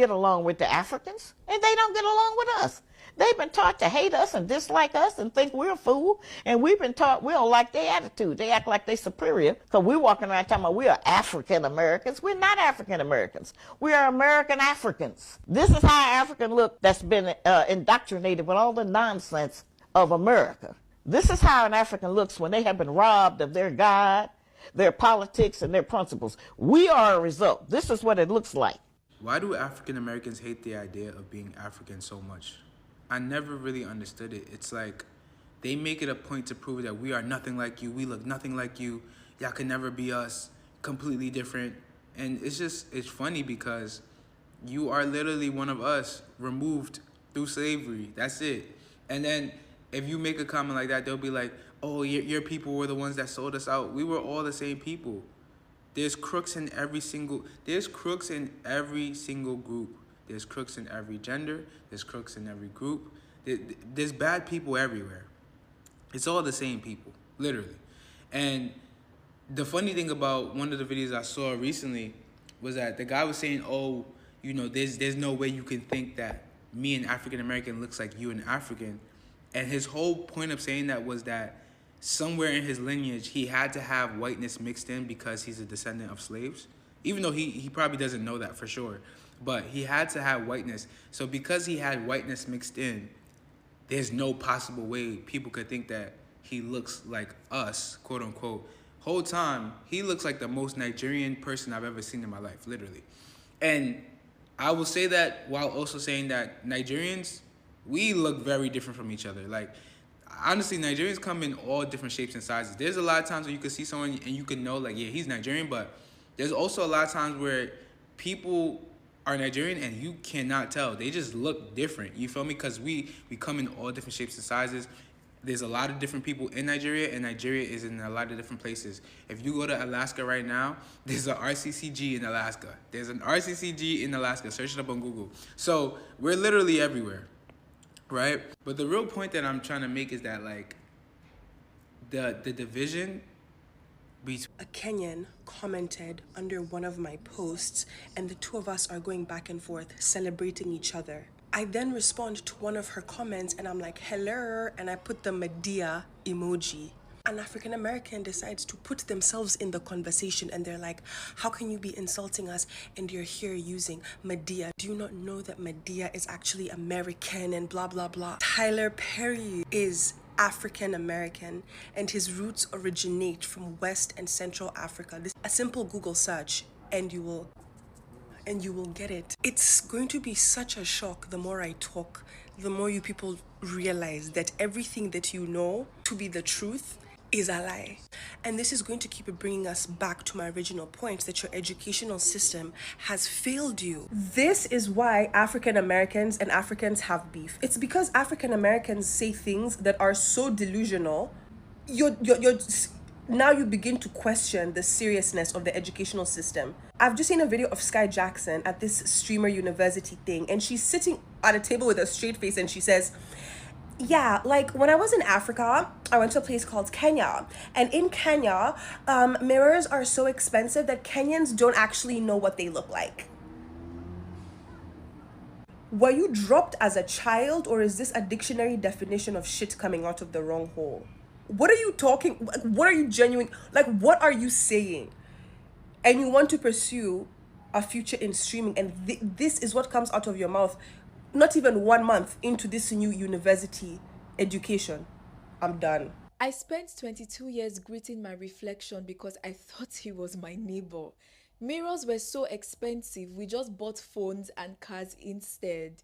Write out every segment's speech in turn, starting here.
get along with the Africans, and they don't get along with us. They've been taught to hate us and dislike us and think we're a fool. And we've been taught we don't like their attitude. They act like they're superior because we're walking around talking about we are African Americans. We're not African Americans. We are American Africans. This is how African look that's been indoctrinated with all the nonsense of America. This is how an African looks when they have been robbed of their God, their politics, and their principles. We are a result. This is what it looks like. Why do African Americans hate the idea of being African so much? I never really understood it. It's like they make it a point to prove that we are nothing like you. We look nothing like you. Y'all can never be us. Completely different. And it's funny because you are literally one of us, removed through slavery. That's it. And then if you make a comment like that, they'll be like, oh, your people were the ones that sold us out. We were all the same people. There's crooks in every single group. There's crooks in every gender. There's crooks in every group. There's bad people everywhere. It's all the same people, literally. And the funny thing about one of the videos I saw recently was that the guy was saying, oh, you know, there's no way you can think that me, an African American, looks like you, an African. And his whole point of saying that was that somewhere in his lineage, he had to have whiteness mixed in because he's a descendant of slaves. Even though he probably doesn't know that for sure. But he had to have whiteness. So because he had whiteness mixed in, there's no possible way people could think that he looks like us, quote unquote. Whole time, he looks like the most Nigerian person I've ever seen in my life, literally. And I will say that while also saying that Nigerians, we look very different from each other. Like, honestly, Nigerians come in all different shapes and sizes. There's a lot of times where you can see someone and you can know, like, yeah, he's Nigerian, but there's also a lot of times where people are Nigerian and you cannot tell. They just look different, you feel me? Because we come in all different shapes and sizes. There's a lot of different people in Nigeria, and Nigeria is in a lot of different places. If you go to Alaska right now, there's an RCCG in Alaska. There's an RCCG in Alaska. Search it up on Google. So we're literally everywhere, right? But the real point that I'm trying to make is that, like, the division between... A Kenyan commented under one of my posts, and the two of us are going back and forth, celebrating each other. I then respond to one of her comments and I'm like, hello, and I put the Medea emoji. An African American decides to put themselves in the conversation and they're like, how can you be insulting us and you're here using Medea? Do you not know that Medea is actually American and blah, blah, blah? Tyler Perry is African American and his roots originate from West and Central Africa. This a simple Google search and you will get it. It's going to be such a shock the more I talk, the more you people realize that everything that you know to be the truth is a lie. And this is going to keep bringing us back to my original point that your educational system has failed you. This is why African Americans and Africans have beef. It's because African Americans say things that are so delusional. Now you begin to question the seriousness of the educational system. I've just seen a video of Sky Jackson at this streamer university thing, and she's sitting at a table with a straight face and she says, yeah, like when I was in Africa, I went to a place called Kenya. And in Kenya, mirrors are so expensive that Kenyans don't actually know what they look like. Were you dropped as a child, or is this a dictionary definition of shit coming out of the wrong hole? What are you talking? What are you genuine? Like, what are you saying? And you want to pursue a future in streaming, and this is what comes out of your mouth. Not even 1 month into this new university education. I'm done. I spent 22 years gritting my reflection because I thought he was my neighbor. Mirrors were so expensive, we just bought phones and cars instead.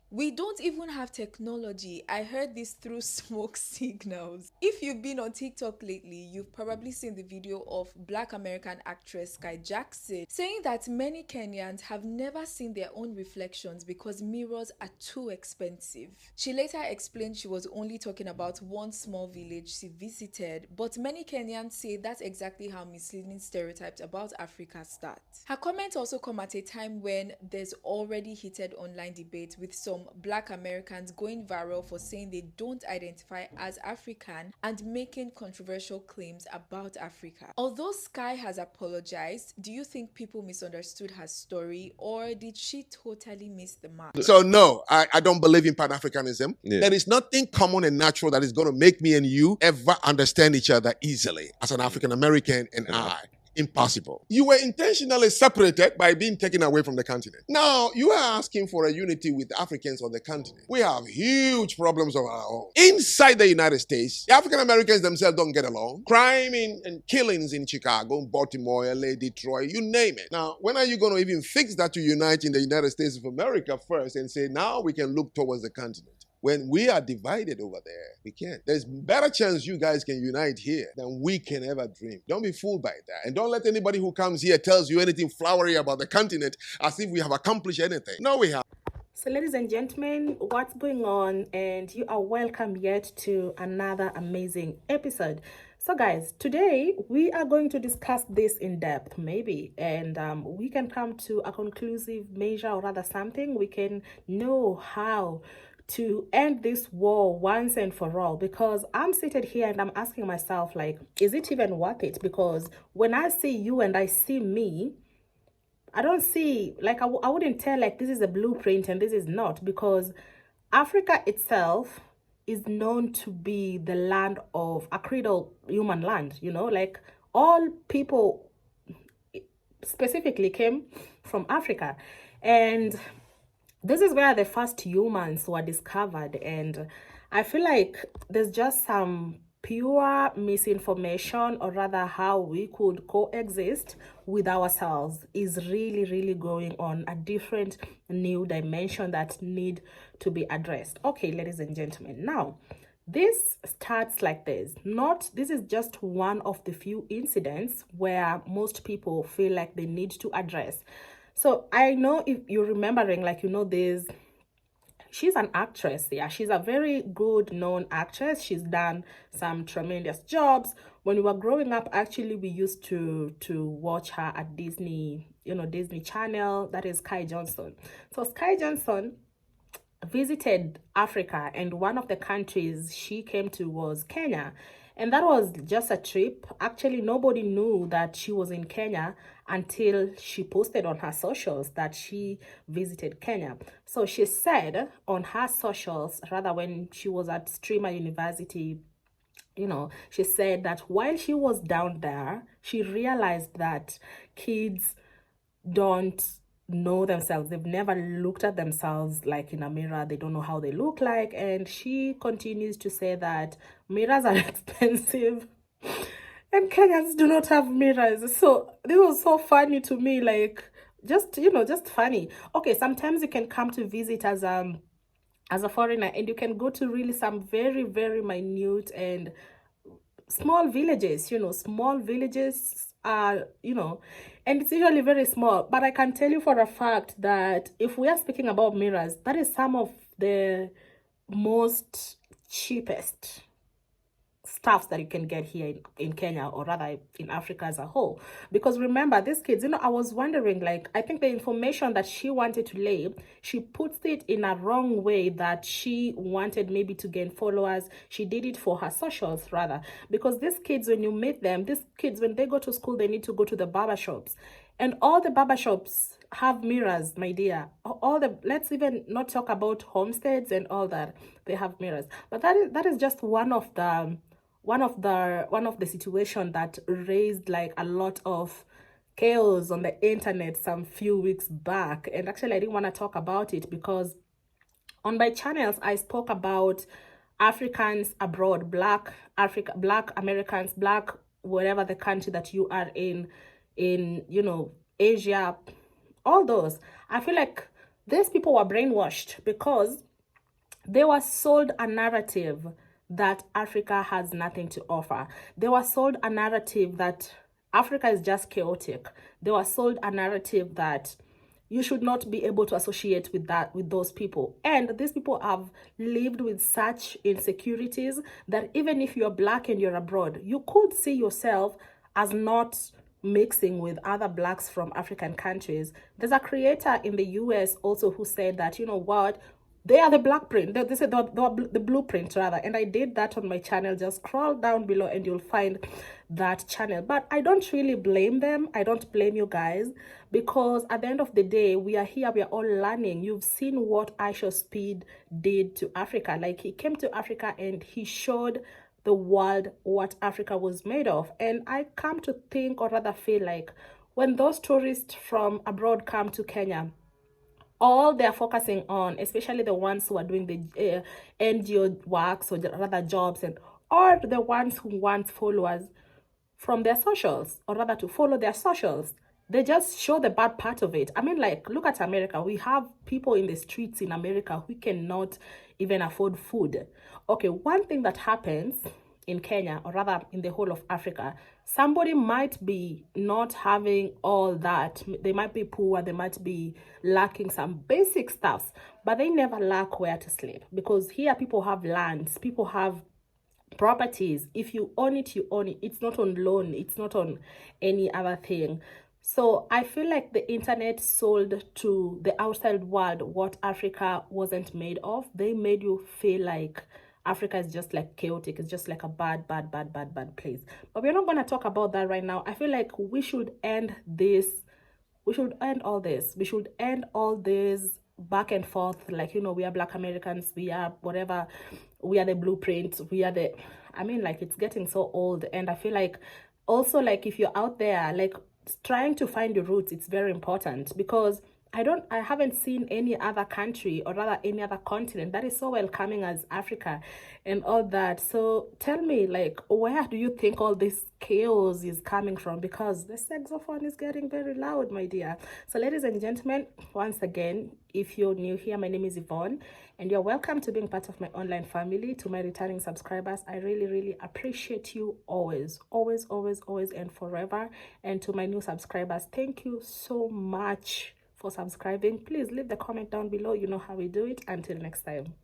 We don't even have technology. I heard this through smoke signals. If you've been on TikTok lately, you've probably seen the video of Black American actress Sky Jackson saying that many Kenyans have never seen their own reflections because mirrors are too expensive. She later explained she was only talking about one small village she visited, but many Kenyans say that's exactly how misleading stereotypes about Africa start. Her comment also come at a time when there's already heated online debate with some some Black Americans going viral for saying they don't identify as African and making controversial claims about Africa. Although Sky has apologized, do you think people misunderstood her story, or did she totally miss the mark? So no, I don't believe in Pan-Africanism. Yeah. There is nothing common and natural that is going to make me and you ever understand each other easily as an African American and I. Impossible. You were intentionally separated by being taken away from the continent. Now, you are asking for a unity with Africans on the continent. We have huge problems of our own. Inside the United States, the African Americans themselves don't get along. Crime and killings in Chicago, Baltimore, LA, Detroit, you name it. Now, when are you going to even fix that to unite in the United States of America first and say, now we can look towards the continent? When we are divided over there, we can't. There's better chance you guys can unite here than we can ever dream. Don't be fooled by that. And don't let anybody who comes here tells you anything flowery about the continent as if we have accomplished anything. No, we have. So ladies and gentlemen, what's going on? And you are welcome yet to another amazing episode. So guys, today we are going to discuss this in depth maybe, and we can come to a conclusive measure, or rather something. We can know how to end this war once and for all, because I'm seated here and I'm asking myself, like, is it even worth it? Because when I see you and I see me, I don't see, like, I wouldn't tell, like, this is a blueprint and this is not, because Africa itself is known to be the land of a cradle human land, you know, like all people specifically came from Africa. And this is where the first humans were discovered. And I feel like there's just some pure misinformation, or rather how we could coexist with ourselves is really going on a different new dimension that need to be addressed. Okay, ladies and gentlemen, now this starts like this. This is just one of the few incidents where most people feel like they need to address. So I know if you're remembering, like, you know, she's an actress. Yeah, she's a very good known actress. She's done some tremendous jobs. When we were growing up, actually, we used to watch her at Disney, you know, Disney Channel. That is Sky Johnson. So Sky Johnson visited Africa, and one of the countries she came to was Kenya. And that was just a trip. Actually, nobody knew that she was in Kenya until she posted on her socials that she visited Kenya. So she said on her socials, rather when she was at Streamer University, you know, she said that while she was down there, she realized that kids don't know themselves. They've never looked at themselves like in a mirror. They don't know how they look like. And she continues to say that mirrors are expensive and Kenyans do not have mirrors. So this was so funny to me, like, just, you know, just funny. Okay, sometimes you can come to visit as a foreigner, and you can go to really some very minute and small villages. You know, small villages are, you know, and it's usually very small. But I can tell you for a fact that if we are speaking about mirrors, that is some of the most cheapest stuff that you can get here in Kenya, or rather in Africa as a whole. Because remember, these kids, you know, I was wondering, like, I think the information that she wanted to lay, she puts it in a wrong way, that she wanted maybe to gain followers. She did it for her socials rather, because these kids, when you meet them, these kids, when they go to school, they need to go to the barber shops, and all the barber shops have mirrors, my dear. Let's even not talk about homesteads and all that. They have mirrors. But that is just one of the situation that raised like a lot of chaos on the internet some few weeks back. And actually, I didn't want to talk about it because on my channels I spoke about Africans abroad, black Americans, black wherever the country that you are in, you know, Asia, all those. I feel like these people were brainwashed because they were sold a narrative that Africa has nothing to offer. They were sold a narrative that Africa is just chaotic. They were sold a narrative that you should not be able to associate with those people. And these people have lived with such insecurities that even if you're black and you're abroad, you could see yourself as not mixing with other blacks from African countries. There's a creator in the US also who said that, you know what, They are the black print. This is the blueprint rather. And I did that on my channel. Just scroll down below and you'll find that channel. But I don't really blame them. I don't blame you guys, because at the end of the day, we are here. We are all learning. You've seen what IShowSpeed did to Africa. Like, he came to Africa and he showed the world what Africa was made of. And I come to think, or rather feel like, when those tourists from abroad come to Kenya, all they're focusing on, especially the ones who are doing the NGO works, or rather jobs, and or the ones who want followers from their socials, or rather to follow their socials, they just show the bad part of it. I mean, like, look at America. We have people in the streets in America who cannot even afford food. Okay, one thing that happens in Kenya, or rather in the whole of Africa, somebody might be not having all that. They might be poor, they might be lacking some basic stuffs, but they never lack where to sleep, because here people have lands, people have properties. If you own it, you own it. It's not on loan, it's not on any other thing. So I feel like the internet sold to the outside world what Africa wasn't made of. They made you feel like Africa is just like chaotic. It's just like a bad place. But we're not going to talk about that right now. I feel like we should end this. We should end all this. We should end all this back and forth. Like, you know, we are Black Americans. We are whatever. We are the blueprint. We are the... I mean, like, it's getting so old. And I feel like also, like, if you're out there, like, trying to find your roots, it's very important, because I haven't seen any other country, or rather any other continent, that is so welcoming as Africa and all that. So tell me, like, where do you think all this chaos is coming from? Because the saxophone is getting very loud, my dear. So ladies and gentlemen, once again, if you're new here, my name is Yvonne, and you're welcome to being part of my online family. To my returning subscribers, I really appreciate you always and forever. And to my new subscribers, thank you so much for subscribing. Please leave the comment down below. You know how we do it. Until next time.